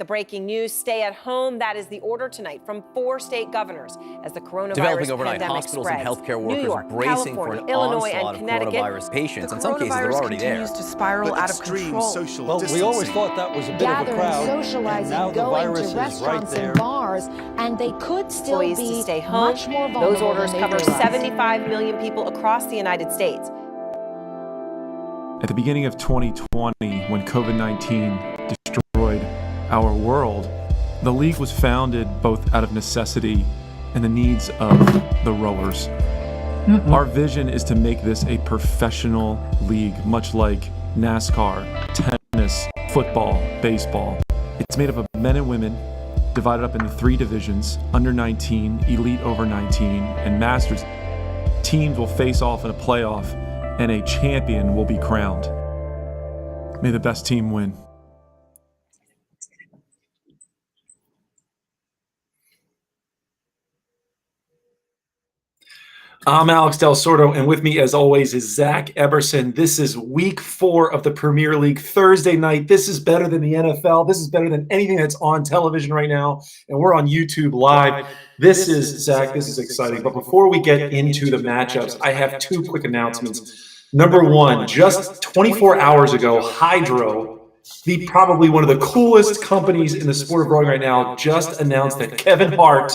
The breaking news, stay at home. That is the order tonight from 4 state governors as the coronavirus Developing overnight, pandemic hospitals spreads. and healthcare New workers York, bracing for California, an Illinois, onslaught and of Connecticut. coronavirus patients. The In some cases, they're coronavirus already there. continues to spiral out of control. Well, we always thought that was a bit of a crowd. Socializing, and now the going virus to is right restaurants there. and bars, and they could still Employees be to stay home. much more vulnerable. Those orders than they cover realize. 75 million people across the United States. At the beginning of 2020, when COVID-19 destroyed our world, the league was founded both out of necessity and the needs of the rowers. Our vision is to make this a professional league, much like NASCAR, tennis, football, baseball. It's made up of men and women, divided up into 3 divisions, under 19, elite over 19, and masters. Teams will face off in a playoff, and a champion will be crowned. May the best team win. I'm Alex Del Sordo, and with me, as always, is Zach Eberson. This is week 4 of the Premier League, Thursday night. This is better than the NFL. This is better than anything that's on television right now, and we're on YouTube Live. This is, Zach, this is exciting. But before we get into the matchups, I have 2 quick announcements. Number 1, just 24 hours ago, Hydro, probably one of the coolest companies in the sport of rowing right now, just announced that Kevin Hart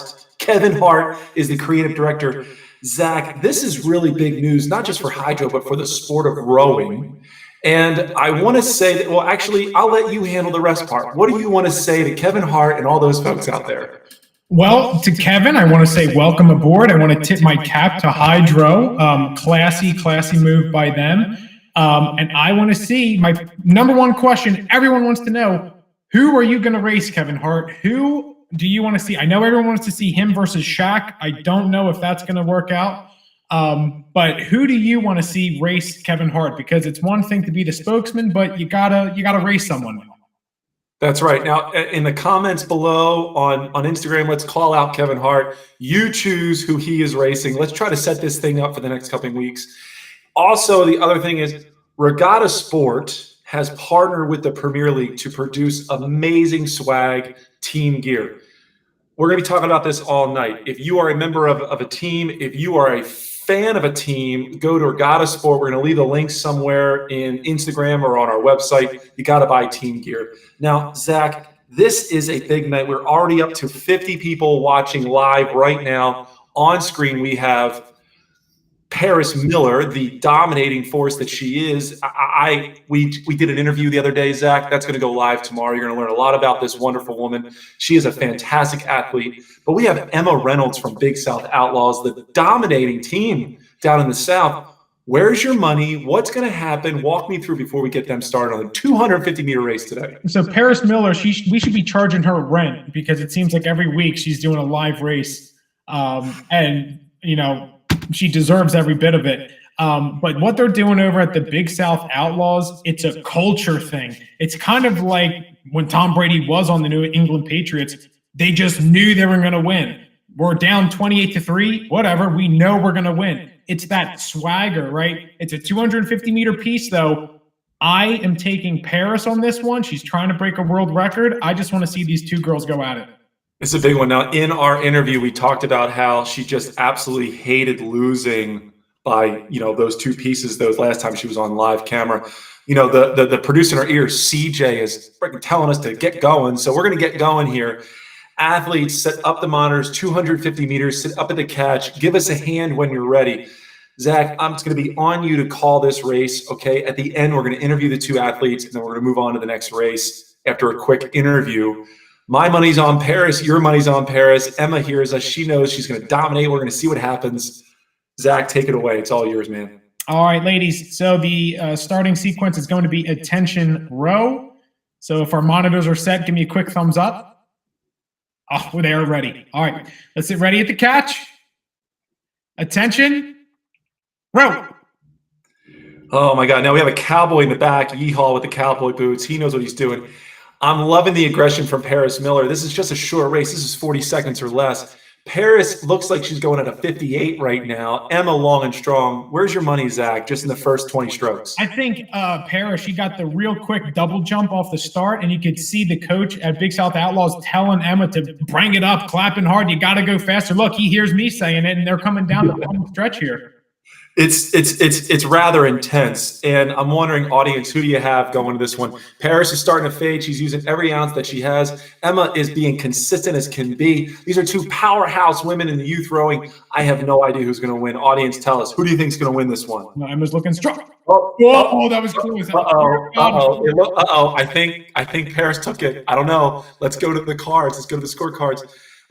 is the creative director. Zach, this is really big news, not just for Hydro, but for the sport of rowing. And I want to say that, well, actually, I'll let you handle the rest part. What do you want to say to Kevin Hart and all those folks out there? Well, to Kevin, I want to say welcome aboard. I want to tip my cap to Hydro. Classy move by them. And I want to see my number 1 question everyone wants to know, who are you going to race, Kevin Hart? Who do you want to see? I know everyone wants to see him versus Shaq. I don't know if that's going to work out. But who do you want to see race Kevin Hart? Because it's one thing to be the spokesman, but you gotta race someone. That's right. Now, in the comments below on Instagram, let's call out Kevin Hart. You choose who he is racing. Let's try to set this thing up for the next couple of weeks. Also, the other thing is Regatta Sport has partnered with the Premier League to produce amazing swag team gear. We're going to be talking about this all night. If you are a member of a team, if you are a fan of a team, go to Regatta Sport. We're going to leave the link somewhere in Instagram or on our website. You got to buy team gear. Now, Zach, this is a big night. We're already up to 50 people watching live right now. On screen, we have Paris Miller, the dominating force that she is. We did an interview the other day, Zach. That's going to go live tomorrow. You're going to learn a lot about this wonderful woman. She is a fantastic athlete. But we have Emma Reynolds from Big South Outlaws, the dominating team down in the South. Where's your money? What's going to happen? Walk me through before we get them started on the 250-meter race today. So Paris Miller, we should be charging her rent, because it seems like every week she's doing a live race. And, you know, she deserves every bit of it. But what they're doing over at the Big South Outlaws, it's a culture thing. It's kind of like when Tom Brady was on the New England Patriots. They just knew they were going to win. We're down 28-3, whatever. We know we're going to win. It's that swagger, right? It's a 250-meter piece, though. I am taking Paris on this one. She's trying to break a world record. I just want to see these 2 girls go at it. It's a big one. Now, in our interview, we talked about how she just absolutely hated losing by, those 2 pieces, those last time she was on live camera. The producer in our ears, CJ, is freaking telling us to get going. So we're going to get going here. Athletes, set up the monitors, 250 meters, sit up at the catch. Give us a hand when you're ready. Zach, I'm just going to be on you to call this race, okay? At the end, we're going to interview the 2 athletes, and then we're going to move on to the next race after a quick interview. My money's on Paris. Your money's on Paris. Emma hears us. She knows she's going to dominate. We're going to see what happens. Zach, take it away. It's all yours, man. All right, ladies. So the starting sequence is going to be attention row. So if our monitors are set, give me a quick thumbs up. Oh, they are ready. All right. Let's get ready at the catch. Attention row. Oh, my God. Now we have a cowboy in the back. Yeehaw with the cowboy boots. He knows what he's doing. I'm loving the aggression from Paris Miller. This is just a short race. This is 40 seconds or less. Paris looks like she's going at a 58 right now. Emma long and strong. Where's your money, Zach, just in the first 20 strokes? I think Paris, she got the real quick double jump off the start, and you could see the coach at Big South Outlaws telling Emma to bring it up, clapping hard. You got to go faster. Look, he hears me saying it, and they're coming down the home stretch here. It's rather intense, and I'm wondering, audience, who do you have going to this one? Paris is starting to fade. She's using every ounce that she has. Emma is being consistent as can be. These are two powerhouse women in the youth rowing. I have no idea who's going to win. Audience, tell us, who do you think is going to win this one? No, Emma's looking strong. Oh, that was close. I think Paris took it. I don't know. Let's go to the cards. Let's go to the scorecards.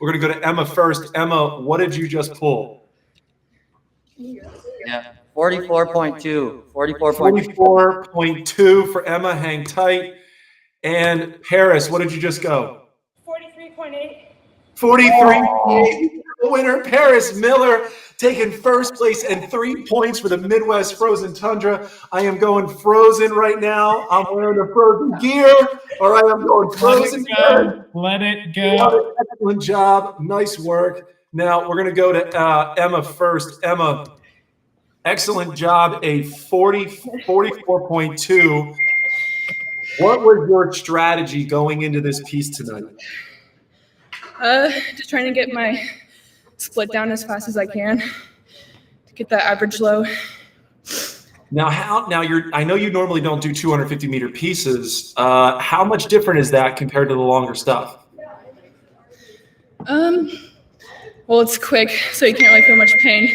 We're going to go to Emma first. Emma, what did you just pull? Yeah, 44.2. 44.2 for Emma. Hang tight. And Paris, what did you just go? 43.8. 43.8. The winner, Paris Miller, taking first place and 3 points for the Midwest Frozen Tundra. I am going frozen right now. I'm wearing the frozen gear. All right, I'm going frozen. Let it go. Excellent job. Nice work. Now we're going to go to Emma first. Emma, excellent job. A 44.2. What was your strategy going into this piece tonight? Just trying to get my split down as fast as I can to get that average low. Now, I know you normally don't do 250-meter pieces. How much different is that compared to the longer stuff? Well, it's quick, so you can't really feel much pain.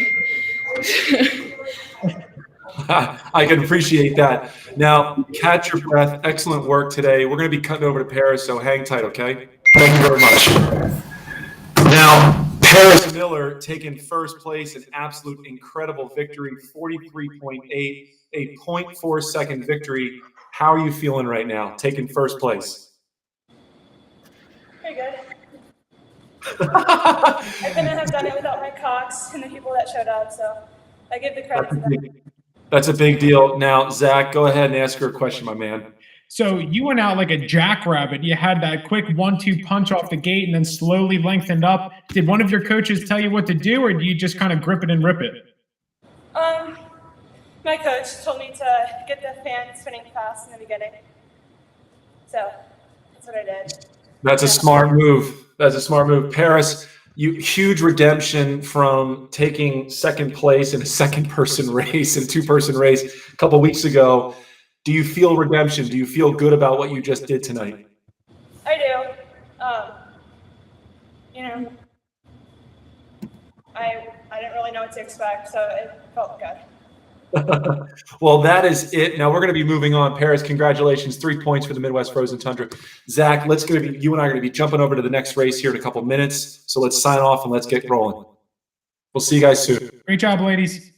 I can appreciate that. Now, catch your breath. Excellent work today. We're going to be cutting over to Paris, so hang tight, okay? Thank you very much. Now, Paris Miller taking first place, an absolute incredible victory, 43.8, a 0.4 second victory. How are you feeling right now, taking first place? Pretty good. I couldn't have done it without my Cox and the people that showed up, so I give the credit to them. That's a big deal. Now, Zach, go ahead and ask her a question, my man. So you went out like a jackrabbit. You had that quick 1-2 punch off the gate and then slowly lengthened up. Did one of your coaches tell you what to do, or do you just kind of grip it and rip it? My coach told me to get the fan spinning fast in the beginning. So that's what I did. That's a smart move. That's a smart move. Paris, huge redemption from taking second place in a second-person race and two-person race a couple weeks ago. Do you feel redemption? Do you feel good about what you just did tonight? I do. I didn't really know what to expect, so it felt good. Well, that is it. Now we're going to be moving on. Paris, congratulations. 3 points for the Midwest Frozen Tundra. Zach, you and I are going to be jumping over to the next race here in a couple minutes. So let's sign off and let's get rolling. We'll see you guys soon. Great job, ladies.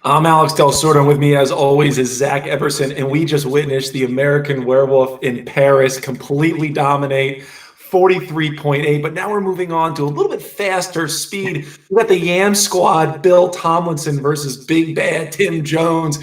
I'm Alex Del Sordo, and with me, as always, is Zach Everson, and we just witnessed the American Werewolf in Paris completely dominate 43.8, but now we're moving on to a little bit faster speed. We got the Yam Squad, Bill Tomlinson versus Big Bad Tim Jones.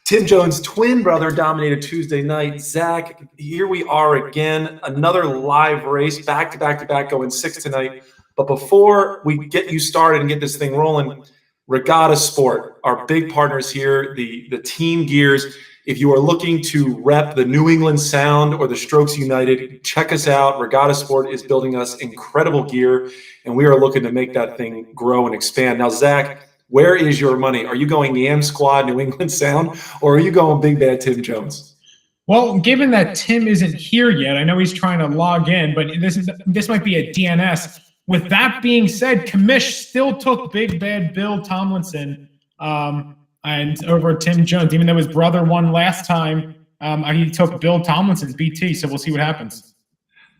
Tim Jones' twin brother dominated Tuesday night. Zach, here we are again, another live race, back to back to back, going 6 tonight. But before we get you started and get this thing rolling, Regatta Sport, our big partners here, the team gears. If you are looking to rep the New England Sound or the Strokes United, check us out. Regatta Sport is building us incredible gear, and we are looking to make that thing grow and expand. Now, Zach, where is your money? Are you going Yam Squad, New England Sound, or are you going Big Bad Tim Jones? Well, given that Tim isn't here yet, I know he's trying to log in, but this might be a DNS. With that being said, Commish still took Big Bad Bill Tomlinson and over Tim Jones. Even though his brother won last time, he took Bill Tomlinson's BT, so we'll see what happens.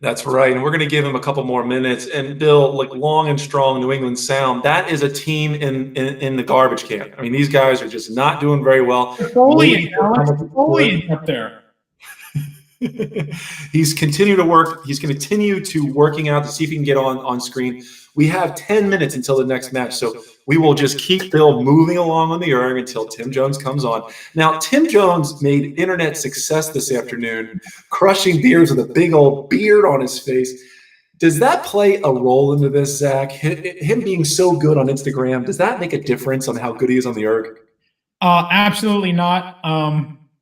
That's right, and we're going to give him a couple more minutes. And Bill, like long and strong New England Sound, that is a team in the garbage can. I mean, these guys are just not doing very well. Foliage up there. He's continued to work. He's going to continue to working out to see if he can get on screen. We have 10 minutes until the next match, so we will just keep Bill moving along on the erg until Tim Jones comes on. Now, Tim Jones made internet success this afternoon, crushing beers with a big old beard on his face. Does that play a role into this, Zach? Him being so good on Instagram, does that make a difference on how good he is on the erg? Absolutely not.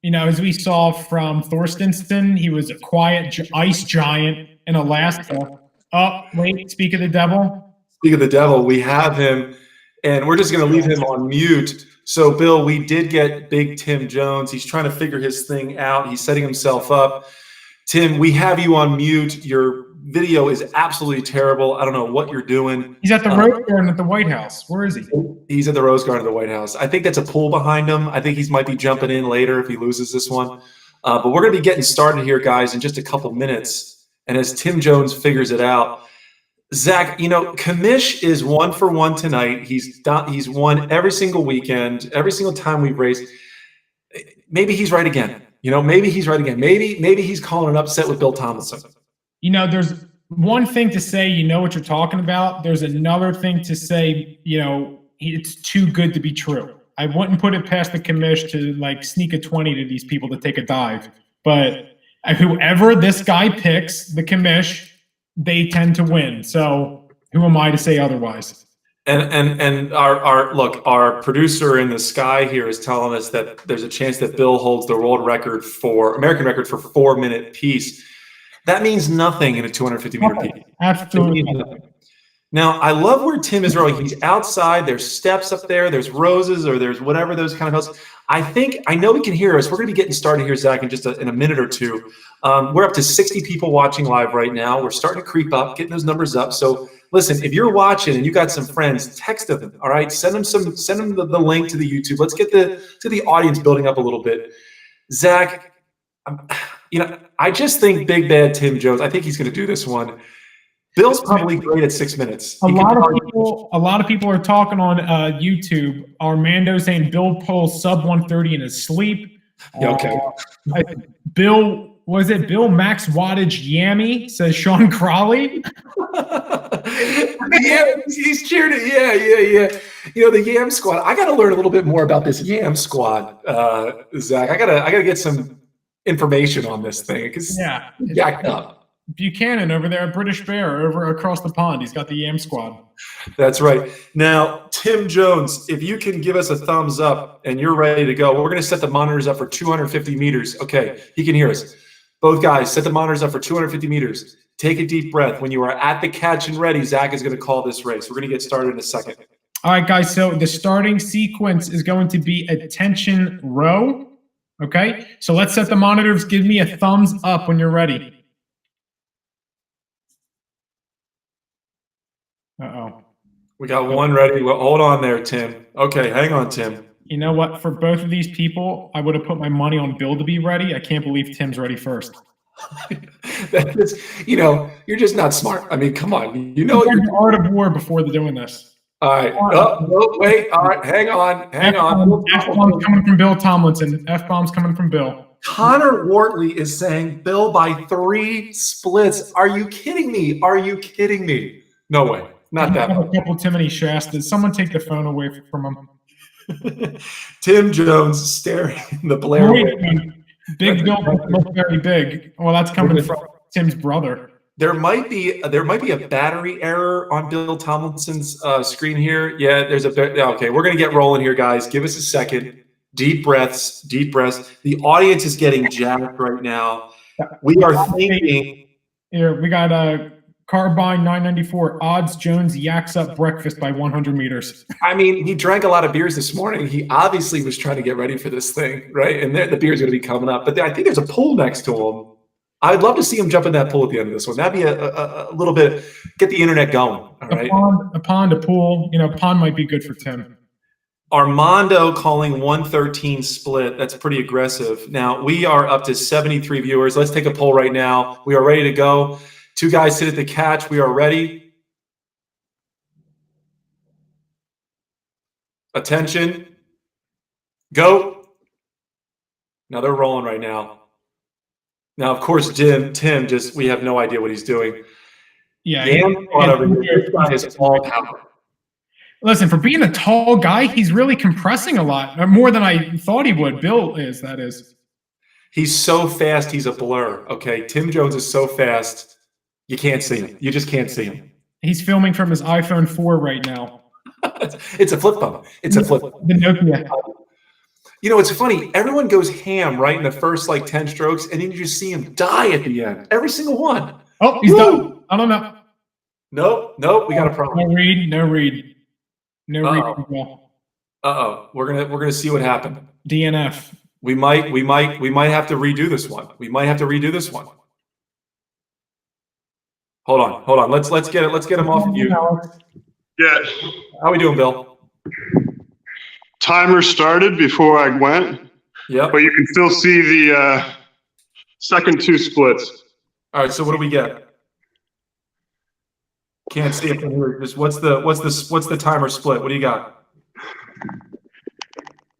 As we saw from Thorstensson, he was a quiet ice giant in Alaska. Oh, wait, speak of the devil. Speak of the devil, we have him, and we're just going to leave him on mute. So, Bill, we did get Big Tim Jones. He's trying to figure his thing out. He's setting himself up. Tim, we have you on mute. Your video is absolutely terrible. I don't know what you're doing. He's at the Rose Garden at the White House. Where is he? He's at the Rose Garden of the White House. I think that's a pool behind him. I think he might be jumping in later if he loses this one. But we're going to be getting started here, guys, in just a couple minutes. And as Tim Jones figures it out, Zach, Commish is 1 for 1 tonight. He's won every single weekend, every single time we've raced. Maybe he's right again. Maybe he's right again. Maybe he's calling an upset with Bill Tomlinson. There's one thing to say, what you're talking about. There's another thing to say, it's too good to be true. I wouldn't put it past the commish to sneak a 20 to these people to take a dive. But whoever this guy picks, the commish, they tend to win. So who am I to say otherwise? And our producer in the sky here is telling us that there's a chance that Bill holds the world record American record for 4-minute piece. That means nothing in a 250-meter peak. Absolutely. Now, I love where Tim is rowing. He's outside. There's steps up there. There's roses or there's whatever those kind of hills. I know he can hear us. We're going to be getting started here, Zach, in just in a minute or two. We're up to 60 people watching live right now. We're starting to creep up, getting those numbers up. So listen, if you're watching and you got some friends, text them. All right, send them the link to the YouTube. Let's get the audience building up a little bit. Zach, I just think Big Bad Tim Jones. I think he's going to do this one. Bill's probably great at 6 minutes. A lot of people are talking on YouTube. Armando saying Bill pulls sub 130 in his sleep. Yeah, okay. Bill Max Wattage Yammy, says Sean Crawley. Yeah, he's cheered it. Yeah. The Yam Squad. I got to learn a little bit more about this Yam Squad, Zach. I gotta get some information on this thing because jacked up. Buchanan over there, British Bear, over across the pond. He's got the Yam Squad. That's right. Now, Tim Jones, if you can give us a thumbs up and you're ready to go, we're going to set the monitors up for 250 meters. Okay, he can hear us. Both guys, set the monitors up for 250 meters. Take a deep breath. When you are at the catch and ready, Zach is going to call this race. We're going to get started in a second. All right, guys. So the starting sequence is going to be attention row. Okay, so let's set the monitors. Give me a thumbs up when you're ready. Uh-oh. We got one ready. Well, hold on there, Tim. Okay, hang on, Tim. You know what? For both of these people, I would have put my money on Bill to be ready. I can't believe Tim's ready first. That is, you're just not smart. I mean, come on. You're the art of war before they're doing this. All right. Oh, wait. All right. Hang on. F-bomb's coming from Bill Tomlinson. F-bomb's coming from Bill. Connor Wortley is saying Bill by 3 splits. Are you kidding me? No way. Not that much. A couple Timothy Shastas. Someone take the phone away from him. Tim Jones staring the Blair Witch. Big Bill looks very big. Well, that's coming from Tim's brother. There might be a battery error on Bill Tomlinson's screen here. Yeah, there's a bit. Okay, we're gonna get rolling here, guys. Give us a second. Deep breaths. The audience is getting jacked right now. We are thinking. Here we got Carbine 994. Odds Jones yaks up breakfast by 100 meters. I mean, he drank a lot of beers this morning. He obviously was trying to get ready for this thing, right? And the beer's going to be coming up. But I think there's a pool next to him. I'd love to see him jump in that pool at the end of this one. That'd be a little bit, get the internet going. All right. A pond, a pool. Pond might be good for Tim. Armando calling 113 split. That's pretty aggressive. Now, we are up to 73 viewers. Let's take a poll right now. We are ready to go. 2 guys sit at the catch. We are ready. Attention. Go. Now they're rolling right now. Now, of course, Tim just, we have no idea what he's doing. Yeah. This guy is all power. Listen, for being a tall guy, he's really compressing a lot. More than I thought he would. Bill is, that is. He's so fast, he's a blur. Okay. Tim Jones is so fast. You can't see him. You just can't see him. He's filming from his iPhone 4 right now. It's a flip phone. It's a flip phone. The Nokia. It's funny. Everyone goes ham right in the first 10 strokes, and then you just see him die at the end. Every single one. Oh, he's done. I don't know. Nope. We got a problem. No read. Uh-oh. We're gonna see what happened. DNF. We might have to redo this one. Hold on. Let's get him off of you. Yeah. How we doing, Bill? Timer started before I went. Yeah. But you can still see the second 2 splits. All right. So what do we get? Can't see it from here. Just what's the timer split? What do you got?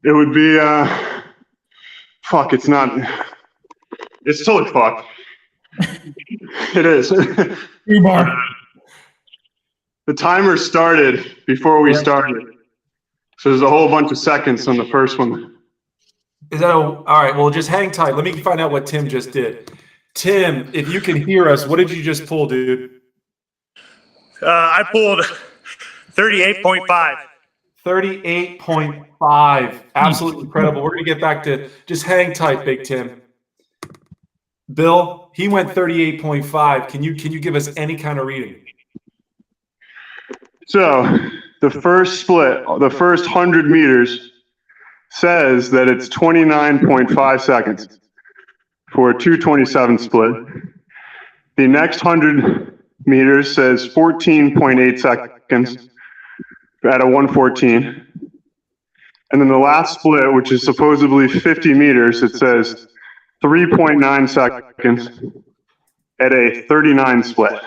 It would be fuck. It's not. It's totally fucked. It is. Bar. The timer started before we started. So there's a whole bunch of seconds on the first one. Is that all right? Well, just hang tight. Let me find out what Tim just did. Tim, if you can hear us, what did you just pull, dude? I pulled 38.5. 38.5. Absolutely incredible. We're going to get back to just hang tight, Big Tim. Bill, he went 38.5. Can you give us any kind of reading? So the first split, the first 100 meters, says that it's 29.5 seconds for a 2:27 split. The next 100 meters says 14.8 seconds at a 1:14. And then the last split, which is supposedly 50 meters, it says 3.9 seconds at a 39 split.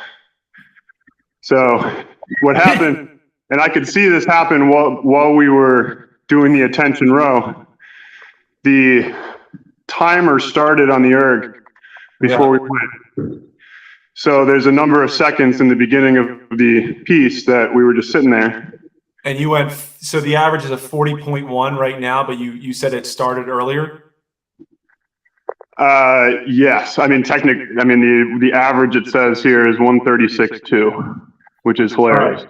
So what happened, and I could see this happen while we were doing the attention row, the timer started on the erg before we went. So there's a number of seconds in the beginning of the piece that we were just sitting there. And you went, so the average is a 40.1 right now, but you said it started earlier? Yes. I mean, the average it says here is 136.2, which is hilarious.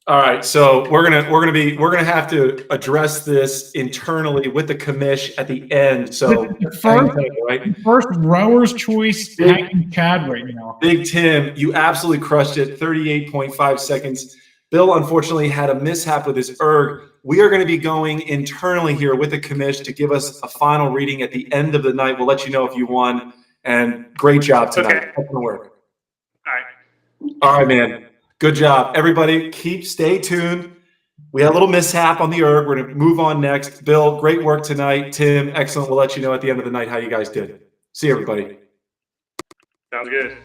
All right. So we're gonna have to address this internally with the commish at the end. So first rower's choice, Chad right now. Big Tim, you absolutely crushed it. 38.5 seconds. Bill, unfortunately, had a mishap with his erg. We are going to be going internally here with the commish to give us a final reading at the end of the night. We'll let you know if you won. And great job tonight. Okay. Excellent work. All right. All right, man. Good job. Everybody, stay tuned. We had a little mishap on the erg. We're going to move on next. Bill, great work tonight. Tim, excellent. We'll let you know at the end of the night how you guys did. See you, everybody. Sounds good.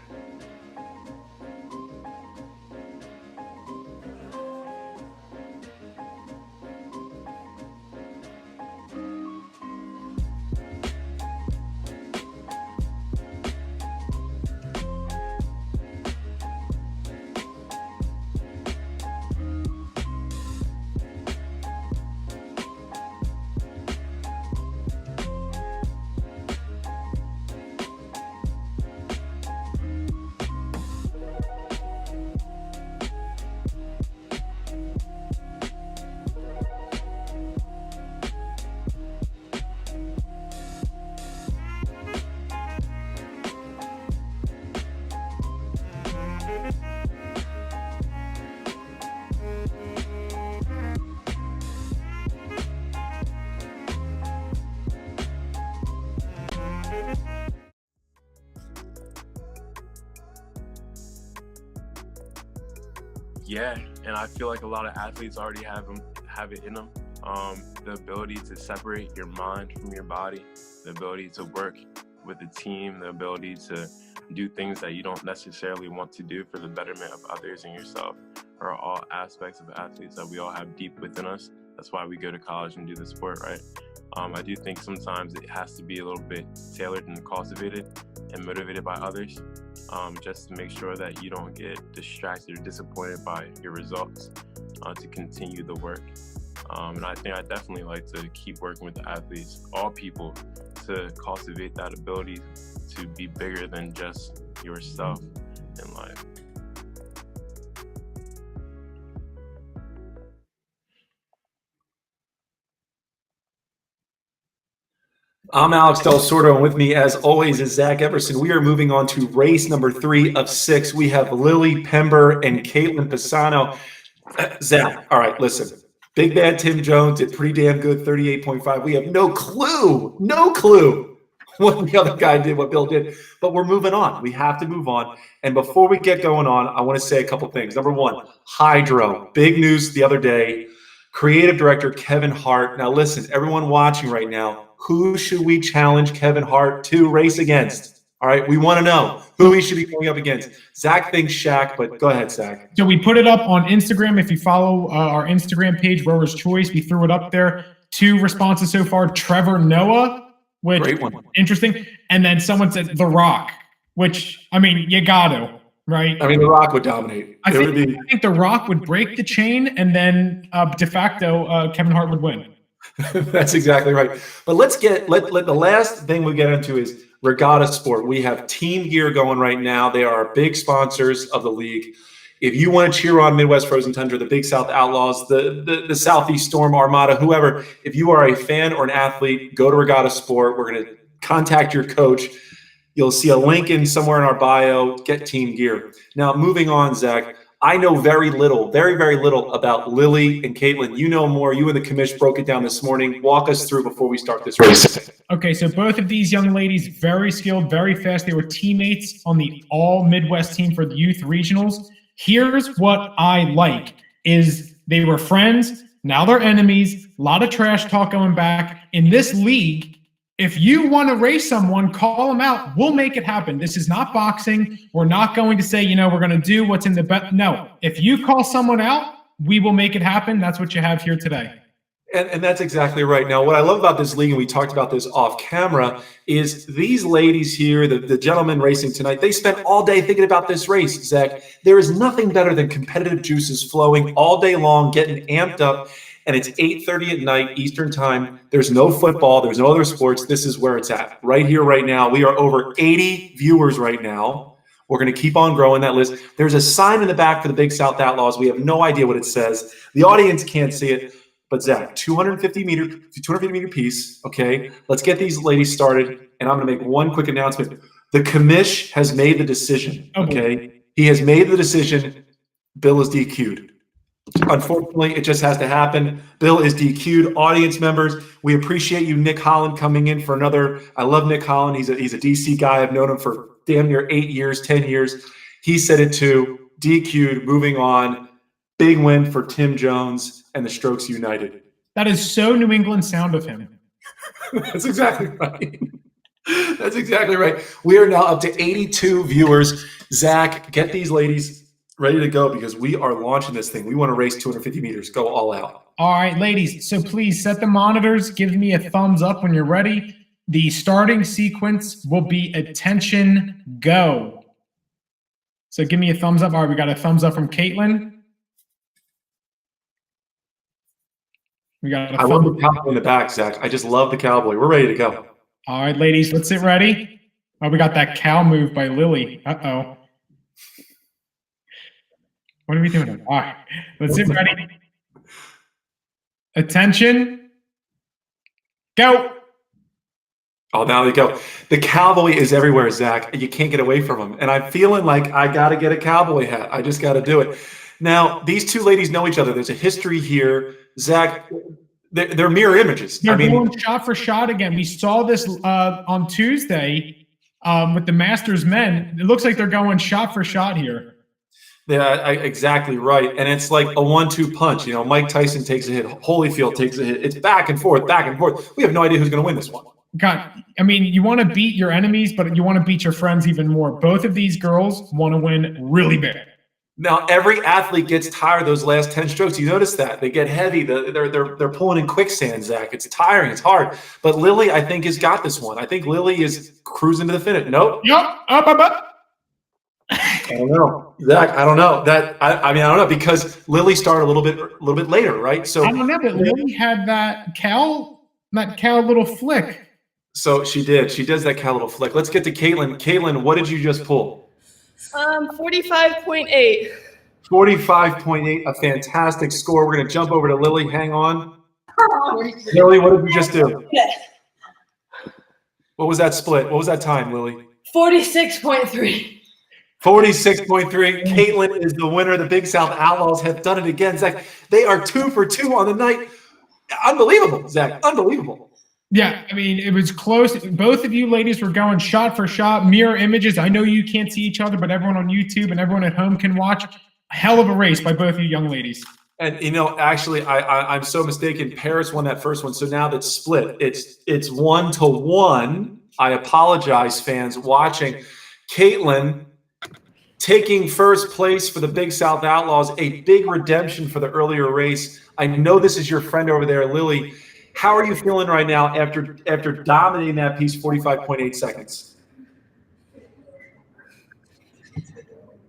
Yeah, and I feel like a lot of athletes already have it in them. The ability to separate your mind from your body, the ability to work with a team, the ability to do things that you don't necessarily want to do for the betterment of others and yourself are all aspects of athletes that we all have deep within us. That's why we go to college and do the sport, right? I do think sometimes it has to be a little bit tailored and cultivated and motivated by others, just to make sure that you don't get distracted or disappointed by your results, to continue the work. And I think I definitely like to keep working with the athletes, all people, to cultivate that ability to be bigger than just yourself in life. I'm Alex Del Sordo, and with me, as always, is Zach Everson. We are moving on to race number 3 of 6. We have Lily Pember and Katelyn Passino. Zach, all right, listen. Big Bad Tim Jones did pretty damn good, 38.5. We have no clue what the other guy did, what Bill did. But we're moving on. We have to move on. And before we get going on, I want to say a couple things. Number one, Hydro. Big news the other day. Creative director Kevin Hart. Now, listen, everyone watching right now, who should we challenge Kevin Hart to race against? All right, we want to know who he should be going up against. Zach thinks Shaq, but go ahead, Zach. So we put it up on Instagram. If you follow our Instagram page, Rower's Choice, we threw it up there. 2 responses so far. Trevor Noah, which great one. Interesting. And then someone said The Rock, which, I mean, you got to, right? I mean, The Rock would dominate. I think The Rock would break the chain, and then de facto Kevin Hart would win. That's exactly right. But let's get the last thing we get into is Regatta Sport. We have Team Gear going right now. They are big sponsors of the league. If you want to cheer on Midwest Frozen Tundra, the Big South Outlaws, the Southeast Storm, Armada, whoever, if you are a fan or an athlete, go to Regatta Sport. We're going to contact your coach. You'll see a link in somewhere in our bio. Get Team Gear. Now, moving on, Zach. I know very little, very, very little about Lily and Katelyn. You know more. You and the commish broke it down this morning. Walk us through before we start this race. Okay, so both of these young ladies, very skilled, very fast. They were teammates on the All-Midwest team for the youth regionals. Here's what I like is they were friends. Now they're enemies. A lot of trash talk going back. In this league, if you want to race someone, call them out. We'll make it happen. This is not boxing. We're not going to say, we're going to do what's in the bet. No, if you call someone out, we will make it happen. That's what you have here today. And that's exactly right. Now, what I love about this league, and we talked about this off camera, is these ladies here, the gentlemen racing tonight, they spent all day thinking about this race, Zach. There is nothing better than competitive juices flowing all day long, getting amped up. And it's 8:30 at night, Eastern time. There's no football. There's no other sports. This is where it's at. Right here, right now. We are over 80 viewers right now. We're going to keep on growing that list. There's a sign in the back for the Big South Outlaws. We have no idea what it says. The audience can't see it. But Zach, 250 meter piece. Okay, let's get these ladies started. And I'm going to make one quick announcement. The commish has made the decision. Okay, he has made the decision. Bill is DQ'd. Unfortunately, it just has to happen. Bill is DQ'd. Audience members, we appreciate you, Nick Holland, coming in for another. I love Nick Holland. He's a DC guy. I've known him for damn near 8 years, 10 years. He said it too. DQ'd. Moving on. Big win for Tim Jones and the Strokes United. That is so New England sound of him. That's exactly right. That's exactly right. We are now up to 82 viewers. Zach, get these ladies ready to go because we are launching this thing. We want to race 250 meters. Go all out. All right, ladies. So please set the monitors. Give me a thumbs up when you're ready. The starting sequence will be attention, go. So give me a thumbs up. All right, we got a thumbs up from Katelyn. We got I love the cowboy in the back, Zach. I just love the cowboy. We're ready to go. All right, ladies, let's get ready. Oh, we got that cow move by Lily. Uh-oh. What are we doing? All right, let's get ready. Attention. Go. Oh, now they go. The cowboy is everywhere, Zach. You can't get away from him. And I'm feeling like I got to get a cowboy hat. I just got to do it. Now, these two ladies know each other. There's a history here. Zach, they're mirror images. They're going shot for shot again. We saw this on Tuesday with the Masters men. It looks like they're going shot for shot here. Yeah, exactly right. And it's like a 1-2 punch. Mike Tyson takes a hit. Holyfield takes a hit. It's back and forth, back and forth. We have no idea who's going to win this one. God, I mean, you want to beat your enemies, but you want to beat your friends even more. Both of these girls want to win really big. Now, every athlete gets tired those last 10 strokes. You notice that. They get heavy. They're pulling in quicksand, Zach. It's tiring. It's hard. But Lily, I think, has got this one. I think Lily is cruising to the finish. Nope. Yep. Up. I don't know. Zach, I don't know. I don't know because Lily started a little bit later, right? So I don't know, but Lily had that cow little flick. So she did. She does that cow little flick. Let's get to Katelyn. Katelyn, what did you just pull? 45.8. 45.8, a fantastic score. We're going to jump over to Lily. Hang on. Lily, what did you just do? What was that split? What was that time, Lily? 46.3. 46.3. Katelyn is the winner. The Big South Outlaws have done it again. Zach, they are 2 for 2 on the night. Unbelievable, Zach. Unbelievable. Yeah, I mean, it was close. Both of you ladies were going shot for shot, mirror images. I know you can't see each other, but everyone on YouTube and everyone at home can watch. A hell of a race by both of you young ladies. And, actually, I'm so mistaken. Paris won that first one, so now that's split. It's 1-1. I apologize, fans watching. Katelyn taking first place for the Big South Outlaws, a big redemption for the earlier race. I know this is your friend over there, Lily. How are you feeling right now after dominating that piece 45.8 seconds?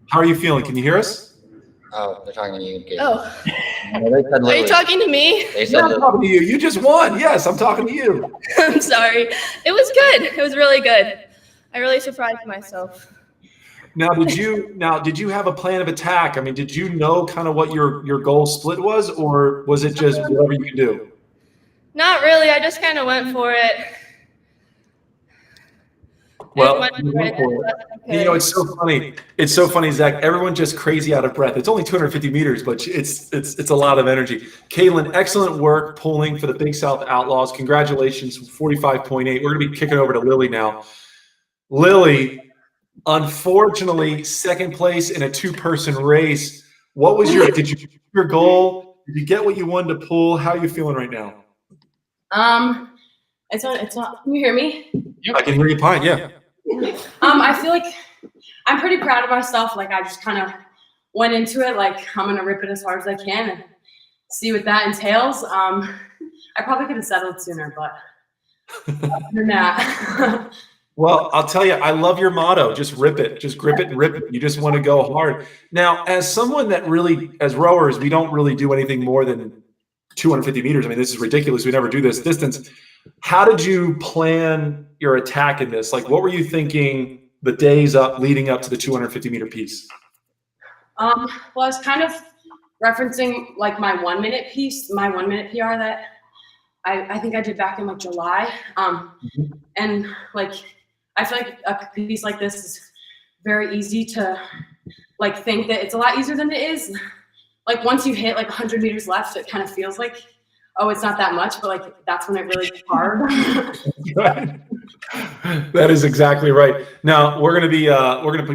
How are you feeling? Can you hear us? Oh, they're talking to you. Kate. Oh. No, they said Are you talking to me? They said I'm talking to you. You just won. Yes, I'm talking to you. I'm sorry. It was good. It was really good. I really surprised myself. Now, did you have a plan of attack? I mean, did you know kind of what your goal split was, or was it just whatever you could do? Not really. I just kind of went for it. Well, you know, it's so funny. It's so funny, Zach. Everyone's just crazy out of breath. It's only 250 meters, but it's a lot of energy. Katelyn, excellent work pulling for the Big South Outlaws. Congratulations, 45.8. We're going to be kicking over to Lily now. Lily, unfortunately, second place in a two-person race. What was your goal? Did you get what you wanted to pull? How are you feeling right now? It's not. Can you hear me? I can hear you fine. Yeah. I feel like I'm pretty proud of myself. Like I just kind of went into it like I'm gonna rip it as hard as I can and see what that entails. I probably could have settled sooner, but other than that. Well, I'll tell you, I love your motto. Just rip it. Just grip it and rip it. You just want to go hard. Now, as someone that really, as rowers, we don't really do anything more than 250 meters. I mean, this is ridiculous. We never do this distance. How did you plan your attack in this? Like, what were you thinking the days up leading up to the 250 meter piece? Well, I was kind of referencing like my 1 minute piece, my 1 minute PR that I think I did back in like July. And like, I feel like a piece like this is very easy to like think that it's a lot easier than it is. Like once you hit like 100 meters left, it kind of feels like, oh, it's not that much, but like that's when it really gets hard. Right. That is exactly right. Now we're gonna be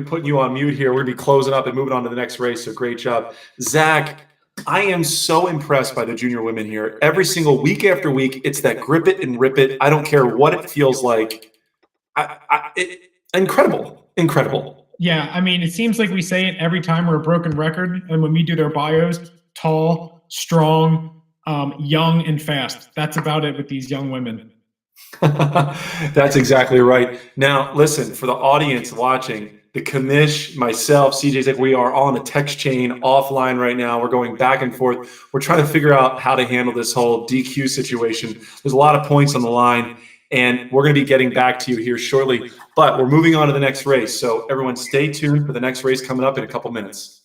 putting you on mute here. We're gonna be closing up and moving on to the next race. So great job, Zach. I am so impressed by the junior women here. Every single week after week, it's that grip it and rip it. I don't care what it feels like. Incredible. Yeah, I mean, it seems like we say it every time we're a broken record, and when we do their bios, tall, strong, young, and fast. That's about it with these young women. That's exactly right. Now, listen, for the audience watching, the commish, myself, CJ's like, we are on a text chain offline right now. We're going back and forth. We're trying to figure out how to handle this whole DQ situation. There's a lot of points on the line, and we're going to be getting back to you here shortly. But we're moving on to the next race. So everyone stay tuned for the next race coming up in a couple minutes.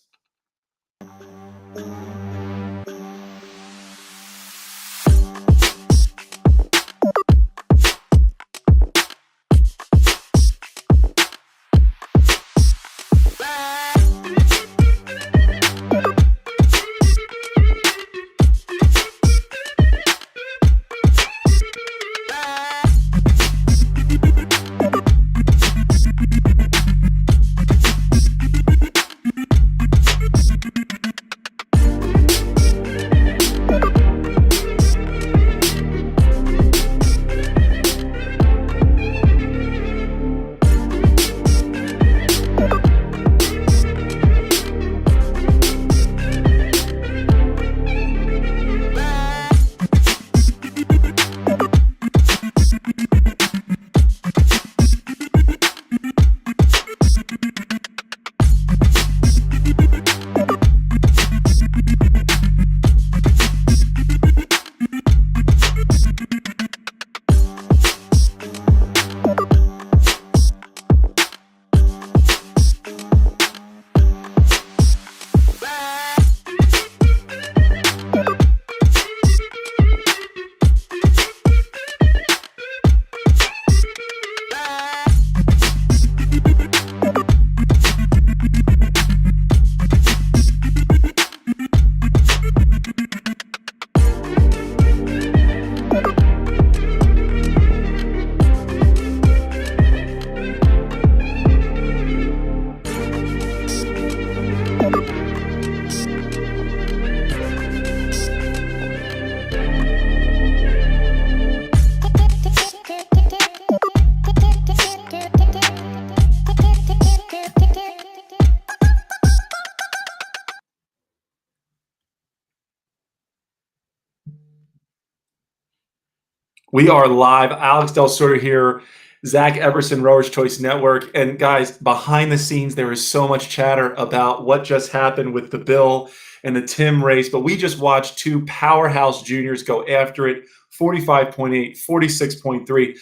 We are live. Alex Del Soto here, Zach Everson, Rowers Choice Network. And guys, behind the scenes, there is so much chatter about what just happened with the Bill and the Tim race. But we just watched two powerhouse juniors go after it, 45.8, 46.3.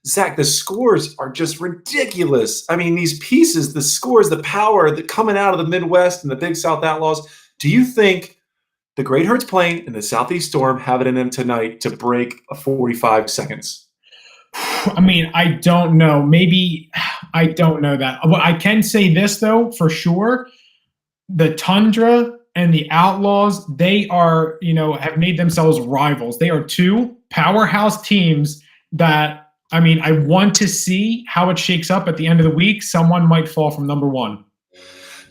Zach, the scores are just ridiculous. I mean, these pieces, the scores, the power that coming out of the Midwest and the Big South Outlaws. Do you think the Great Hertz Plain and the Southeast Storm have it in them tonight to break a 45 seconds? I mean, I don't know. Maybe I don't know that. But I can say this, though, for sure. The Tundra and the Outlaws, they are, have made themselves rivals. They are two powerhouse teams that, I mean, I want to see how it shakes up at the end of the week. Someone might fall from number one.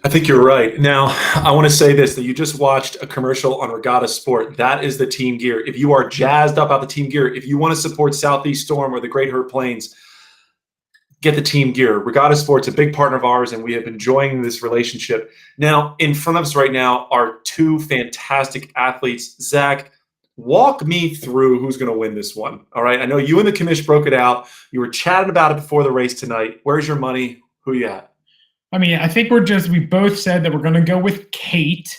I think you're right. Now, I want to say this, that you just watched a commercial on Regatta Sport. That is the team gear. If you are jazzed up about the team gear, if you want to support Southeast Storm or the Great Hurt Plains, get the team gear. Regatta Sport's a big partner of ours, and we have been enjoying this relationship. Now, in front of us right now are two fantastic athletes. Zach, walk me through who's going to win this one. All right. I know you and the commish broke it out. You were chatting about it before the race tonight. Where's your money? Who you at? I mean, I think we both said that we're going to go with Kate.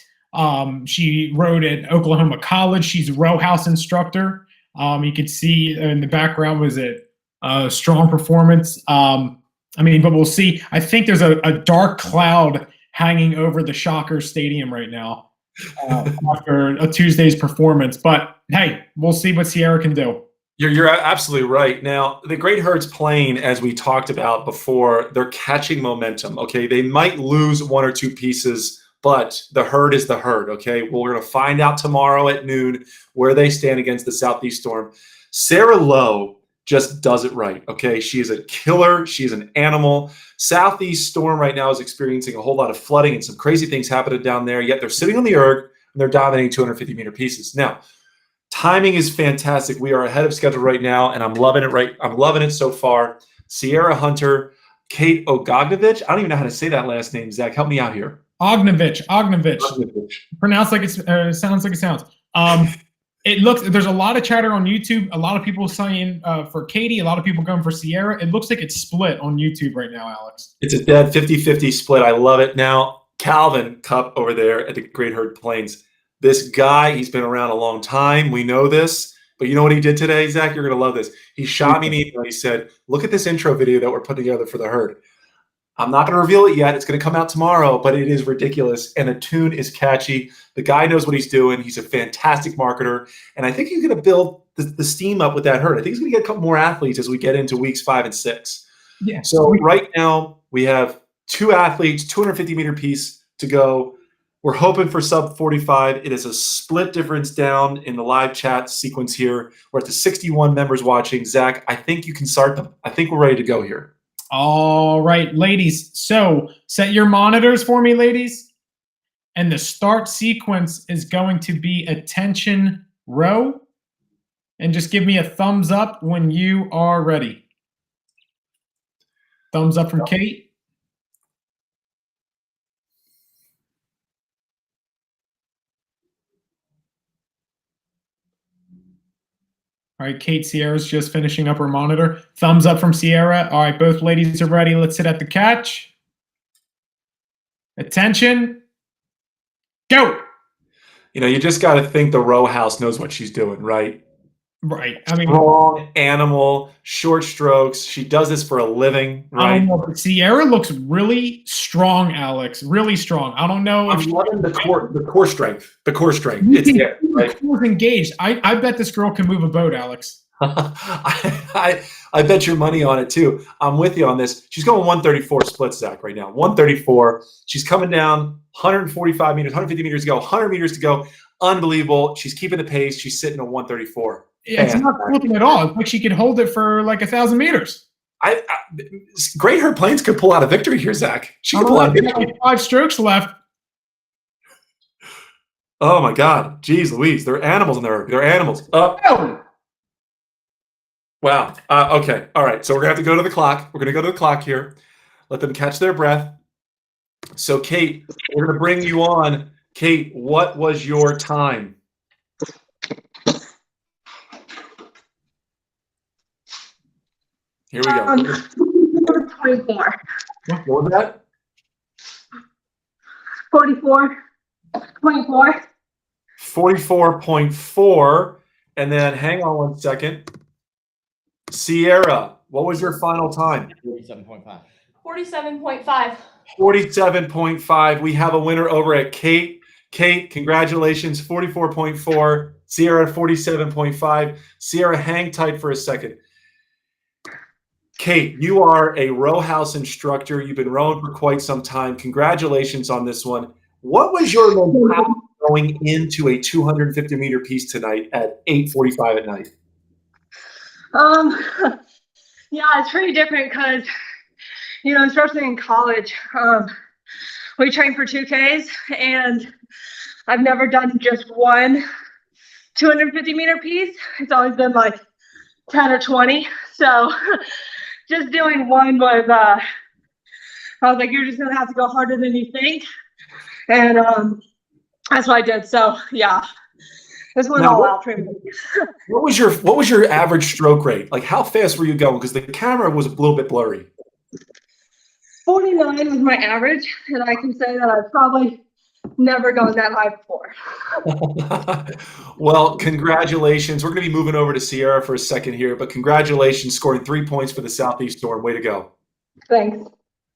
She rode at Oklahoma College. She's a row house instructor. You could see in the background was it a strong performance. But we'll see. I think there's a dark cloud hanging over the Shocker Stadium right now after a Tuesday's performance. But hey, we'll see what Sierra can do. You're absolutely right. Now, the Great Hurt's playing, as we talked about before, they're catching momentum, okay? They might lose one or two pieces, but the herd is the herd, okay? Well, we're going to find out tomorrow at noon where they stand against the Southeast Storm. Sarah Lowe just does it right, okay? She is a killer. She's an animal. Southeast Storm right now is experiencing a whole lot of flooding and some crazy things happening down there, yet they're sitting on the erg and they're dominating 250-meter pieces. Now, timing is fantastic. We are ahead of schedule right now, and I'm loving it. I'm loving it so far. Sierra Hunter, Kate Ognovich. I don't even know how to say that last name. Zach, help me out here. Ognovich. Pronounced like it sounds like it sounds. There's a lot of chatter on YouTube. A lot of people saying for Katie. A lot of people going for Sierra. It looks like it's split on YouTube right now, Alex. It's a dead 50-50 split. I love it. Now, Calvin Cup over there at the Great Herd Plains. This guy, he's been around a long time. We know this. But you know what he did today, Zach? You're going to love this. He shot me an email. He said, look at this intro video that we're putting together for the herd. I'm not going to reveal it yet. It's going to come out tomorrow, but it is ridiculous. And the tune is catchy. The guy knows what he's doing. He's a fantastic marketer. And I think he's going to build the steam up with that herd. I think he's going to get a couple more athletes as we get into weeks 5 and 6. Yeah. So right now we have 2 athletes, 250-meter piece to go. We're hoping for sub 45. It is a split difference down in the live chat sequence here. We're at the 61 members watching. Zach, I think you can start them. I think we're ready to go here. All right, ladies. So set your monitors for me, ladies. And the start sequence is going to be attention row. And just give me a thumbs up when you are ready. Thumbs up from Kate. All right, Kate, Sierra's just finishing up her monitor. Thumbs up from Sierra. All right, both ladies are ready. Let's sit at the catch. Attention. Go. You just got to think the row house knows what she's doing, right? Right. I mean, strong animal, short strokes. She does this for a living, right? I don't know, but Sierra looks really strong, Alex. Really strong. I don't know. I'm loving the core strength. The core strength. It's there, right? The core's engaged. I bet this girl can move a boat, Alex. I bet your money on it too. I'm with you on this. She's going 134 split, Zach, right now. 134. She's coming down 145 meters, 150 meters to go, 100 meters to go. Unbelievable. She's keeping the pace. She's sitting at 134. Yeah, it's not flipping at all. It's like she could hold it for like 1,000 meters. Great Hurt Plains could pull out a victory here, Zach. She could pull out a victory. 5 strokes left. Oh my God. Jeez Louise. They're animals in there. They're animals. Wow. Okay. All right. So we're going to have to go to the clock. We're going to go to the clock here. Let them catch their breath. So, Kate, we're going to bring you on. Kate, what was your time? Here we go. 24. What was that? 44. 24. 44.4. And then hang on one second. Sierra, what was your final time? 47.5. 47.5. 47.5. We have a winner over at Kate. Kate, congratulations. 44.4. Sierra, 47.5. Sierra, hang tight for a second. Kate, you are a row house instructor. You've been rowing for quite some time. Congratulations on this one. What was your mentality going into a 250-meter piece tonight at 8:45 at night? Yeah, it's pretty different because, especially in college, we train for 2Ks, and I've never done just one 250-meter piece. It's always been like 10 or 20. So just doing one was, I was like, you're just going to have to go harder than you think. And that's what I did. So, yeah, this went all out pretty much. What was your average stroke rate? Like, how fast were you going? Because the camera was a little bit blurry. 49 was my average, and I can say that I've probably never gone that high before. Well, congratulations. We're going to be moving over to Sierra for a second here, but congratulations, scoring 3 points for the Southeast Storm. Way to go. Thanks.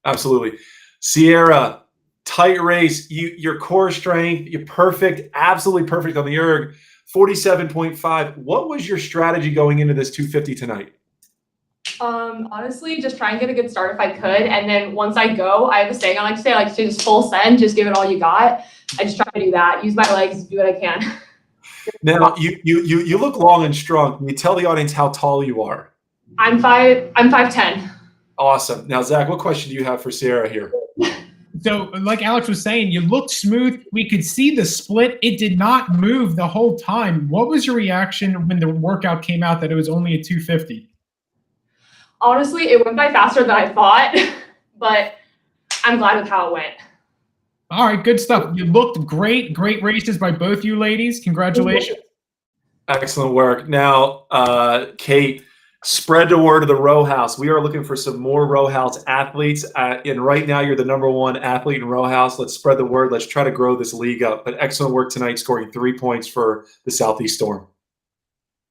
Absolutely. Sierra, tight race. Your core strength, you're perfect, absolutely perfect on the erg, 47.5. What was your strategy going into this 250 tonight? Honestly, just try and get a good start if I could, and then once I go, I have a saying I like to say, like, just full send, just give it all you got. I just try to do that, use my legs, do what I can. Now, you look long and strong. Can you tell the audience how tall you are? I'm 5'10". Awesome. Now, Zach, what question do you have for Sierra here? So, like Alex was saying, you looked smooth. We could see the split. It did not move the whole time. What was your reaction when the workout came out that it was only a 250? Honestly, it went by faster than I thought, but I'm glad with how it went. All right, good stuff. You looked great. Great races by both you ladies. Congratulations. Excellent work. Now, Kate, spread the word of the row house. We are looking for some more row house athletes. And right now, you're the #1 athlete in row house. Let's spread the word. Let's try to grow this league up. But excellent work tonight, scoring 3 points for the Southeast Storm.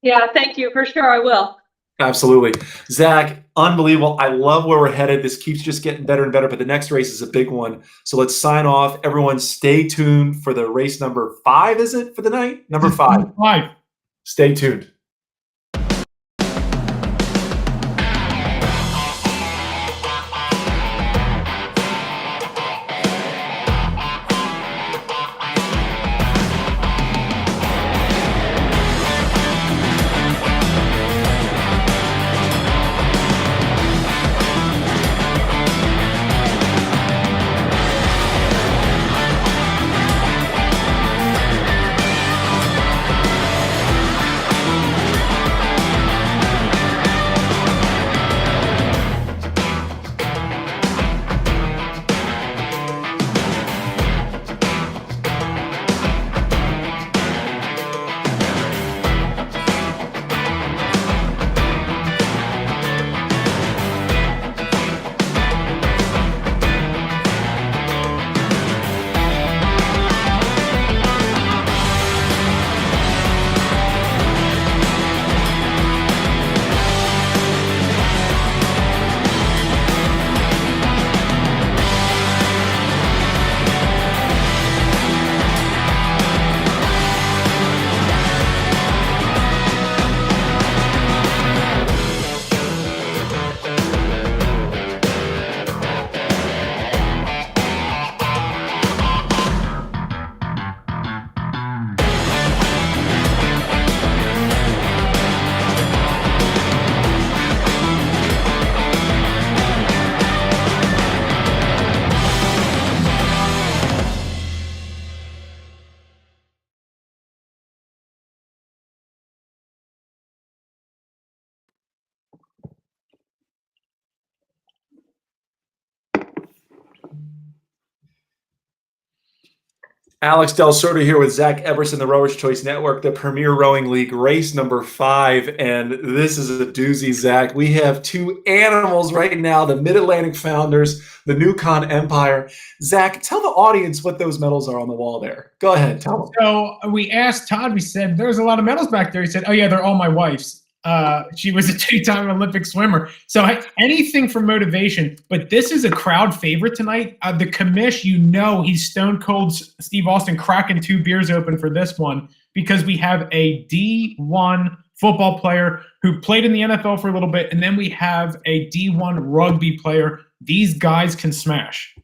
Yeah, thank you. For sure, I will. Absolutely. Zach, unbelievable. I love where we're headed. This keeps just getting better and better, but the next race is a big one. So let's sign off. Everyone stay tuned for the race number 5, is it, for the night? Number 5. 5. Stay tuned. Alex Del Soto here with Zach Everson, the Rowers Choice Network, the Premier Rowing League, race number 5. And this is a doozy, Zach. We have 2 animals right now, the Mid-Atlantic Founders, the Newcon Empire. Zach, tell the audience what those medals are on the wall there. Go ahead, tell them. So we asked Todd, we said, there's a lot of medals back there. He said, oh, yeah, they're all my wife's. She was a 2-time Olympic swimmer. So anything for motivation, but this is a crowd favorite tonight. The commish, he's stone cold Steve Austin cracking 2 beers open for this one because we have a D1 football player who played in the NFL for a little bit, and then we have a D1 rugby player. These guys can smash.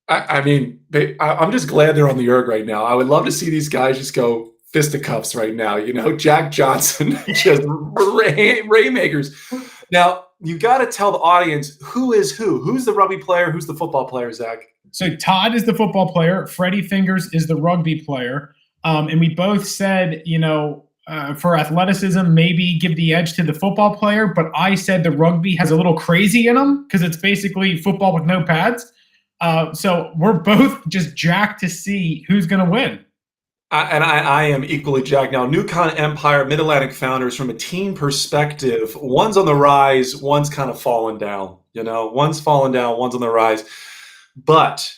I mean, I'm just glad they're on the erg right now. I would love to see these guys just go fisticuffs right now. You know, Jack Johnson, just raymakers. Now, you got to tell the audience who is who. Who's the rugby player? Who's the football player, Zach? So Todd is the football player. Freddie Fingers is the rugby player. And we both said, you know, for athleticism, maybe give the edge to the football player. But I said the rugby has a little crazy in them because it's basically football with no pads. So we're both just jacked to see who's going to win. I am equally jacked now. Newcon Empire, Mid-Atlantic Founders, from a team perspective, one's on the rise, one's kind of fallen down. You know, one's fallen down, one's on the rise. But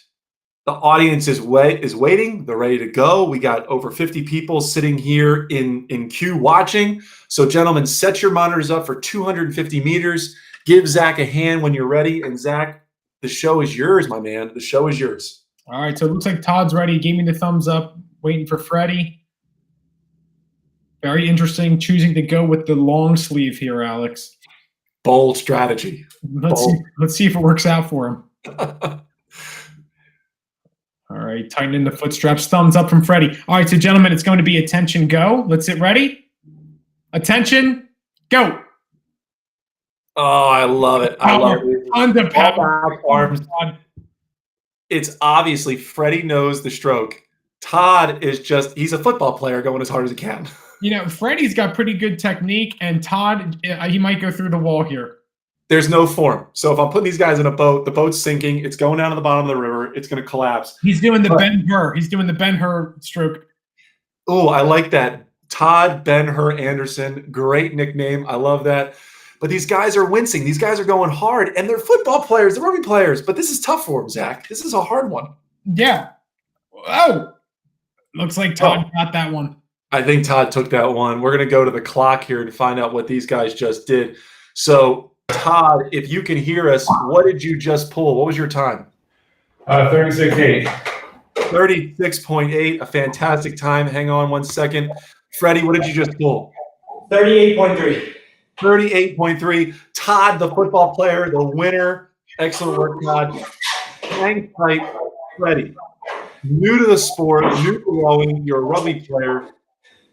the audience is waiting. They're ready to go. We got over 50 people sitting here in queue watching. So, gentlemen, set your monitors up for 250 meters. Give Zach a hand when you're ready. And, Zach, the show is yours, my man. The show is yours. All right, so it looks like Todd's ready. He gave me the thumbs up. Waiting for Freddy. Very interesting. Choosing to go with the long sleeve here, Alex. Bold strategy. Let's see if it works out for him. All right, tighten in the foot straps. Thumbs up from Freddy. All right, so gentlemen, it's going to be attention, go. Let's get ready. Attention, go. Oh, I love it. I love it. Tons of power. Arms. It's obviously Freddy knows the stroke. Todd is he's a football player going as hard as he can. You know, Freddy's got pretty good technique, and Todd, he might go through the wall here. There's no form. So if I'm putting these guys in a boat, the boat's sinking. It's going down to the bottom of the river. It's going to collapse. He's doing the Ben-Hur. He's doing the Ben-Hur stroke. Oh, I like that. Todd Ben-Hur Anderson. Great nickname. I love that. But these guys are wincing. These guys are going hard, and they're football players. They're rugby players. But this is tough for them, Zach. This is a hard one. Yeah. Oh. Looks like Todd got that one. I think Todd took that one. We're going to go to the clock here to find out what these guys just did. So, Todd, if you can hear us, what did you just pull? What was your time? 36.8. 36.8, a fantastic time. Hang on one second. Freddie, what did you just pull? 38.3. 38.3. Todd, the football player, the winner. Excellent work, Todd. Hang tight, Freddie. New to the sport, new to rowing, you're a rugby player.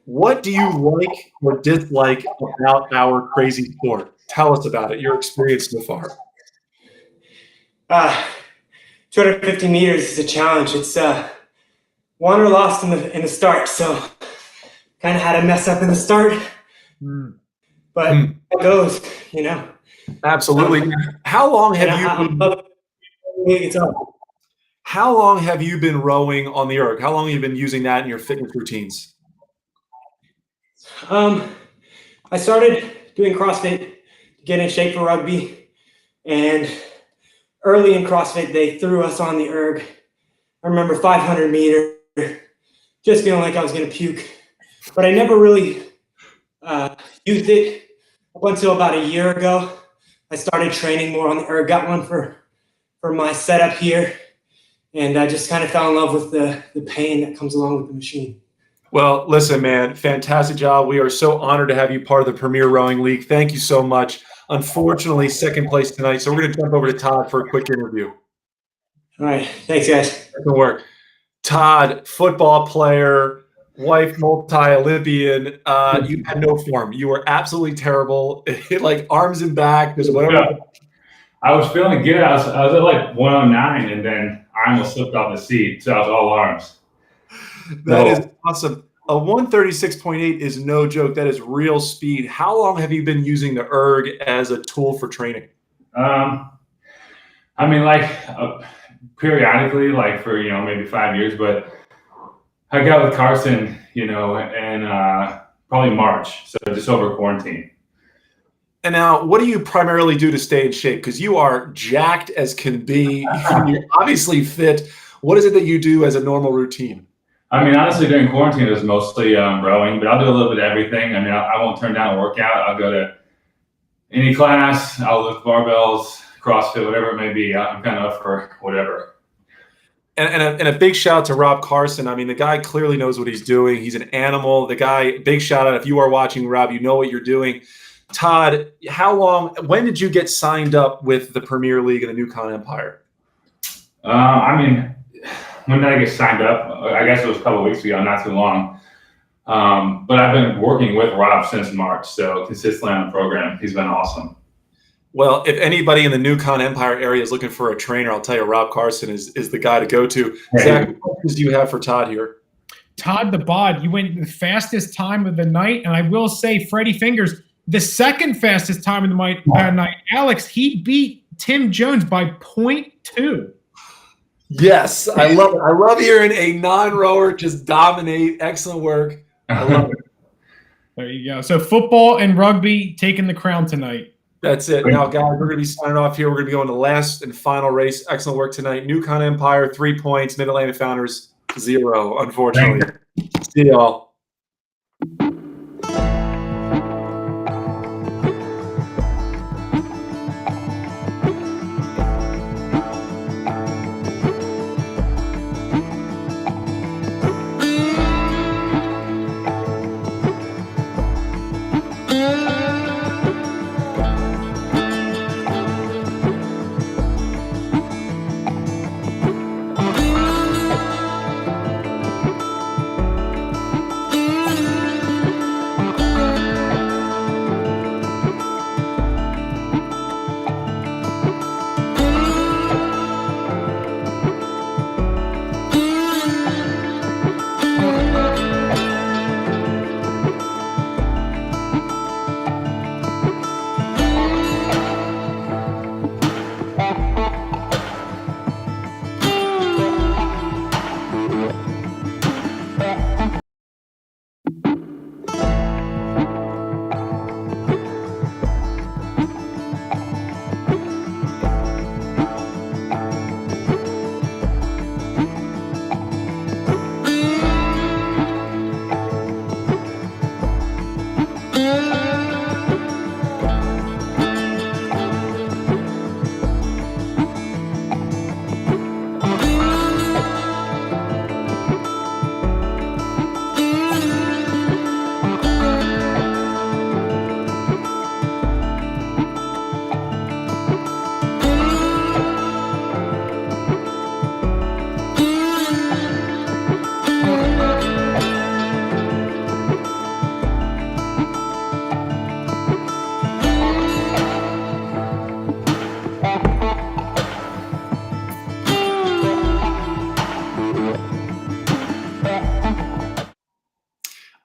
What do you like or dislike about our crazy sport? Tell us about it, your experience so far. 250 meters is a challenge. It's won or lost in the start, so kind of had a mess up in the start. But it goes, you know. Absolutely. How long have How long have you been rowing on the erg? How long have you been using that in your fitness routines? I started doing CrossFit to get in shape for rugby, and early in CrossFit they threw us on the erg. I remember 500 meter, just feeling like I was going to puke, but I never really used it up until about a year ago. I started training more on the erg. Got one for my setup here. And I just kind of fell in love with the pain that comes along with the machine. Well, listen, man, fantastic job. We are so honored to have you part of the Premier Rowing League. Thank you so much. Unfortunately, second place tonight. So we're going to jump over to Todd for a quick interview. All right. Thanks, guys. Good work. Todd, football player, wife, multi-Olympian. You had no form. You were absolutely terrible. Like arms and back, there's whatever. Yeah. I was feeling good. I was at like 109, and then I almost slipped off the seat, so I was all arms. That is awesome. A 136.8 is no joke. That is real speed. How long have you been using the erg as a tool for training? I mean, like periodically, like for maybe 5 years. But I got with Carson, in probably March, so just over quarantine. And now, what do you primarily do to stay in shape? Because you are jacked as can be. You're obviously fit. What is it that you do as a normal routine? I mean, honestly, during quarantine, it was mostly rowing, but I'll do a little bit of everything. I mean, I won't turn down a workout. I'll go to any class. I'll lift barbells, CrossFit, whatever it may be. I'm kind of up for whatever. And a big shout out to Rob Carson. I mean, the guy clearly knows what he's doing. He's an animal. The guy, big shout out. If you are watching, Rob, you know what you're doing. Todd, when did you get signed up with the Premier League and the Newcon Empire? I mean, when did I get signed up? I guess it was a couple of weeks ago, not too long. But I've been working with Rob since March, so consistently on the program. He's been awesome. Well, if anybody in the Newcon Empire area is looking for a trainer, I'll tell you Rob Carson is the guy to go to. Zach, what questions do you have for Todd here? Todd the Bod, you went the fastest time of the night, and I will say, Freddy Fingers, the second fastest time of the night. Alex, he beat Tim Jones by 0.2. Yes, I love it. I love hearing a non-rower just dominate. Excellent work. I love it. There you go. So football and rugby taking the crown tonight. That's it. Now, guys, we're going to be signing off here. We're going to be going to the last and final race. Excellent work tonight. Newcon Empire, 3 points. Mid-Atlantic Founders, 0, unfortunately. See y'all.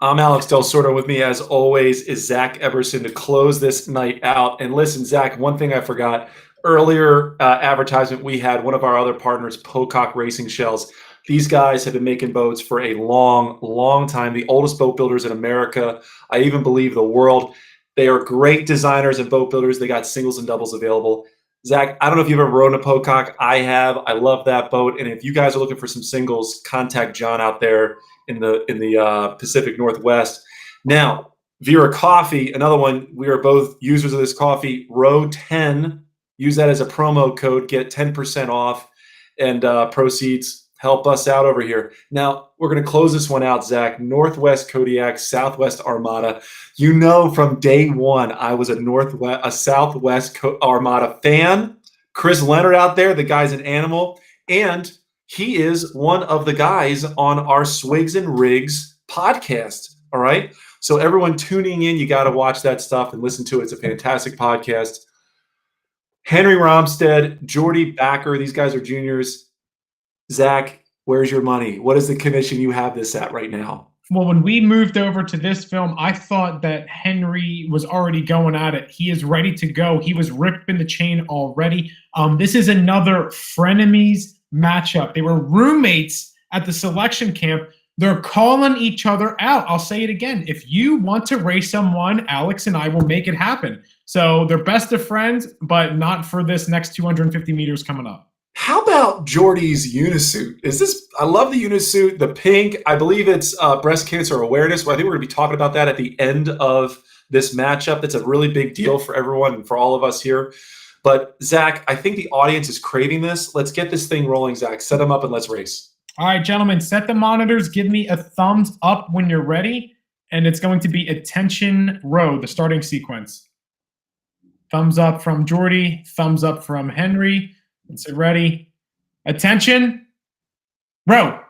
I'm Alex Del Sordo. With me, as always, is Zach Everson to close this night out. And listen, Zach, one thing I forgot. Earlier advertisement we had, one of our other partners, Pocock Racing Shells. These guys have been making boats for a long, long time. The oldest boat builders in America, I even believe the world. They are great designers and boat builders. They got singles and doubles available. Zach, I don't know if you've ever rowed a Pocock. I have. I love that boat. And if you guys are looking for some singles, contact John out there in the Pacific Northwest. Now, Vera Coffee, another one. We are both users of this coffee. Row 10. Use that as a promo code. Get 10% off, and proceeds help us out over here. Now, we're going to close this one out, Zach. Northwest Kodiaks, Southwest Armada. You know, from day one, I was a Southwest Armada fan. Chris Leonard out there, the guy's an animal. And he is one of the guys on our Swigs and Rigs podcast. All right. So everyone tuning in, you got to watch that stuff and listen to it. It's a fantastic podcast. Henry Ramstad, Jordy Backer, these guys are juniors. Zach, where's your money? What is the commission you have this at right now? Well, when we moved over to this film, I thought that Henry was already going at it. He is ready to go. He was ripping the chain already. This is another frenemies matchup. They were roommates at the selection camp. They're calling each other out. I'll say it again. If you want to race someone, Alex and I will make it happen. So they're best of friends, but not for this next 250 meters coming up. How about Jordy's unisuit? I love the unisuit, the pink. I believe it's breast cancer awareness. Well, I think we're going to be talking about that at the end of this matchup. That's a really big deal for everyone and for all of us here. But Zach, I think the audience is craving this. Let's get this thing rolling, Zach. Set them up and let's race. All right, gentlemen, set the monitors. Give me a thumbs up when you're ready. And it's going to be attention row, the starting sequence. Thumbs up from Jordy. Thumbs up from Henry. Let's get ready. Attention row.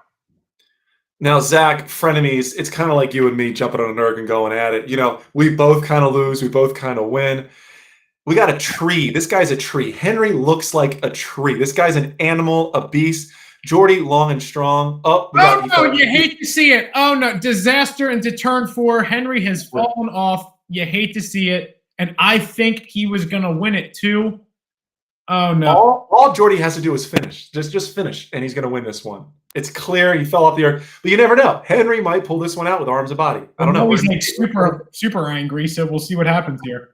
Now, Zach, frenemies, it's kind of like you and me jumping on an erg and going at it. You know, we both kind of lose. We both kind of win. We got a tree. This guy's a tree. Henry looks like a tree. This guy's an animal, a beast. Jordy, long and strong. Oh, you hate to see it. Oh, no. Disaster into turn 4. Henry has fallen off. You hate to see it. And I think he was going to win it, too. Oh, no. All Jordy has to do is finish. Just finish, and he's going to win this one. It's clear he fell off the earth. But you never know. Henry might pull this one out with arms and body. I don't know. He's like super angry, so we'll see what happens here.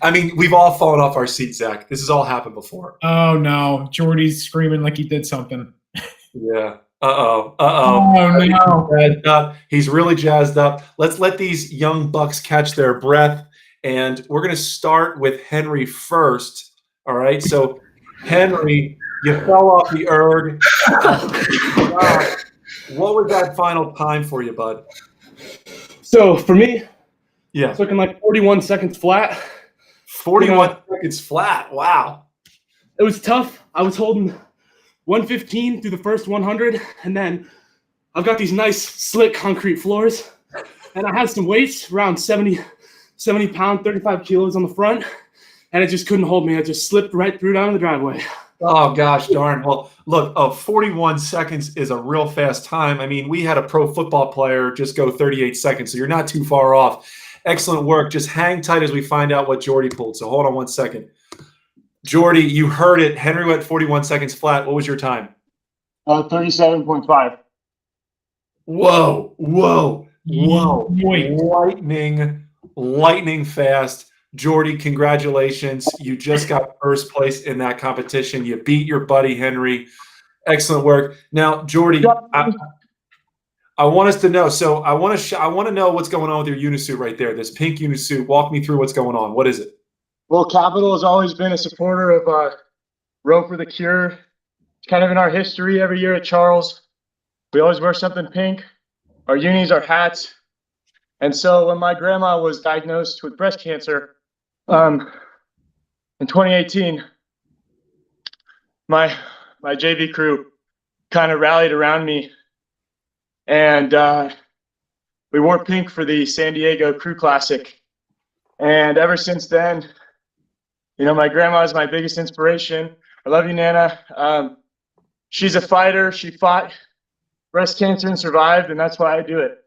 I mean, we've all fallen off our seats, Zach. This has all happened before. Oh, no. Jordy's screaming like he did something. Yeah. Oh, no. He's really jazzed up. Let's let these young bucks catch their breath. And we're going to start with Henry first. All right. So, Henry, you fell off the erg. What was that final time for you, bud? So, for me, yeah, it's looking like 41 seconds flat. 41 seconds flat. Wow. It was tough. I was holding 115 through the first 100, and then I've got these nice slick concrete floors, and I had some weights around 70 pounds, 35 kilos on the front, and it just couldn't hold me. I just slipped right through down the driveway. Oh, gosh darn. Well, look, 41 seconds is a real fast time. I mean, we had a pro football player just go 38 seconds, so you're not too far off. Excellent work. Just hang tight as we find out what Jordy pulled. So hold on 1 second. Jordy, you heard it. Henry went 41 seconds flat. What was your time? 37.5. Whoa. Lightning fast. Jordy, congratulations. You just got first place in that competition. You beat your buddy, Henry. Excellent work. Now, Jordy, I want us to know. So I want to know what's going on with your unisuit right there. This pink unisuit. Walk me through what's going on. What is it? Well, Capital has always been a supporter of Row for the Cure. It's kind of in our history every year at Charles. We always wear something pink. Our unis, our hats. And so when my grandma was diagnosed with breast cancer in 2018, my JV crew kind of rallied around me. And we wore pink for the San Diego Crew Classic. And ever since then, you know, my grandma is my biggest inspiration. I love you, Nana. She's a fighter. She fought breast cancer and survived, and that's why I do it.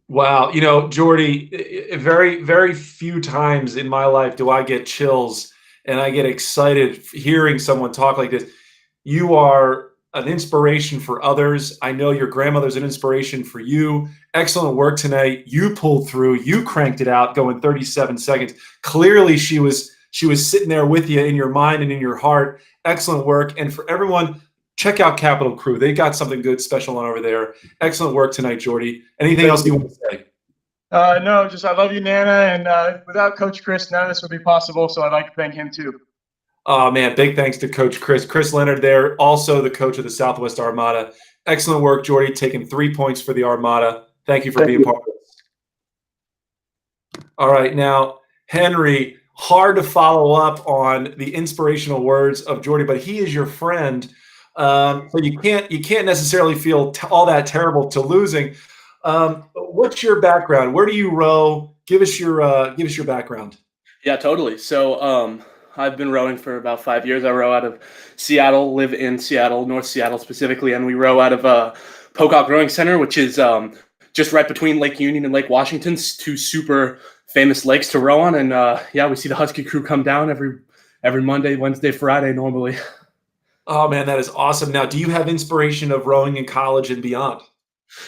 Wow. You know, Jordy, very, very few times in my life do I get chills and I get excited hearing someone talk like this. You are an inspiration for others. I know your grandmother's an inspiration for you. Excellent work tonight. You pulled through. You cranked it out, going 37 seconds. Clearly, she was sitting there with you in your mind and in your heart. Excellent work. And for everyone, check out Capital Crew. They got something good special on over there. Excellent work tonight, Jordy. Anything else you want to say? No, just I love you, Nana. And without Coach Chris, none of this would be possible. So I'd like to thank him too. Oh, man, big thanks to Coach Chris. Chris Leonard there, also the coach of the Southwest Armada. Excellent work, Jordy, taking 3 points for the Armada. Thank you for being part of this. All right, now, Henry, hard to follow up on the inspirational words of Jordy, but he is your friend. So you can't necessarily feel all that terrible to losing. What's your background? Where do you row? Give us your background. Yeah, totally. So I've been rowing for about 5 years. I row out of Seattle, live in Seattle, North Seattle specifically, and we row out of Pocock Rowing Center, which is just right between Lake Union and Lake Washington, two super famous lakes to row on. And yeah, we see the Husky crew come down every Monday, Wednesday, Friday normally. Oh, man, that is awesome. Now, do you have inspiration of rowing in college and beyond?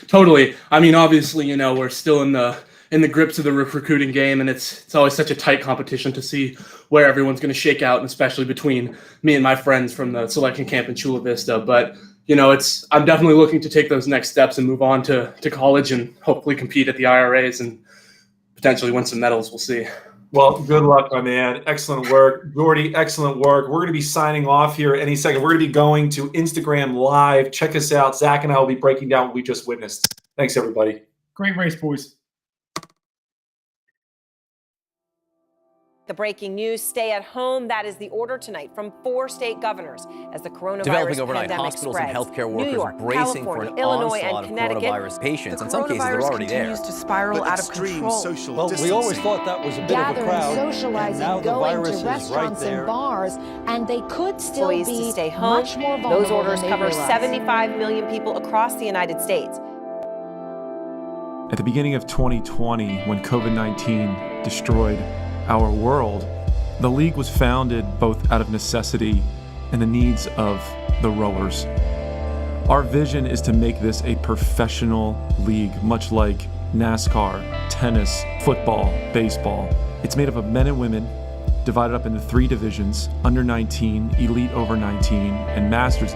Totally. I mean, obviously, you know, we're still in the grips of the recruiting game, and it's always such a tight competition to see where everyone's going to shake out, and especially between me and my friends from the selection camp in Chula Vista. But, you know, I'm definitely looking to take those next steps and move on to college and hopefully compete at the IRAs and potentially win some medals. We'll see. Well, good luck, my man. Excellent work. Jordy, excellent work. We're going to be signing off here any second. We're going to be going to Instagram Live. Check us out. Zach and I will be breaking down what we just witnessed. Thanks, everybody. Great race, boys. The breaking news, stay at home. That is the order tonight from 4 state governors as the coronavirus Developing overnight, pandemic hospitals spreads. and healthcare New workers York, bracing for California, an Illinois, onslaught and of Connecticut. coronavirus patients. The In some cases, they're already there. continues to spiral out of control. We always thought that was a bit of a Gathering, crowd. and socializing, now the going virus to is right restaurants there. and bars, and they could still Employees be to stay home. much more vulnerable Those orders than they cover realize. 75 million people across the United States. At the beginning of 2020, when COVID-19 destroyed our world, the league was founded both out of necessity and the needs of the rowers. Our vision is to make this a professional league, much like NASCAR, tennis, football, baseball. It's made up of men and women, divided up into 3 divisions: under 19, elite over 19, and masters